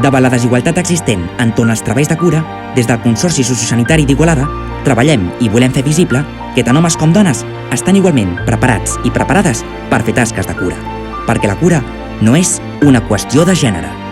Davant la desigualtat existent entorn als treballs de cura, des del Consorci Sociosanitari d'Igualada, treballem i volem fer visible que tant homes com dones estan igualment preparats i preparades per fer tasques de cura. Perquè la cura no és una qüestió de gènere.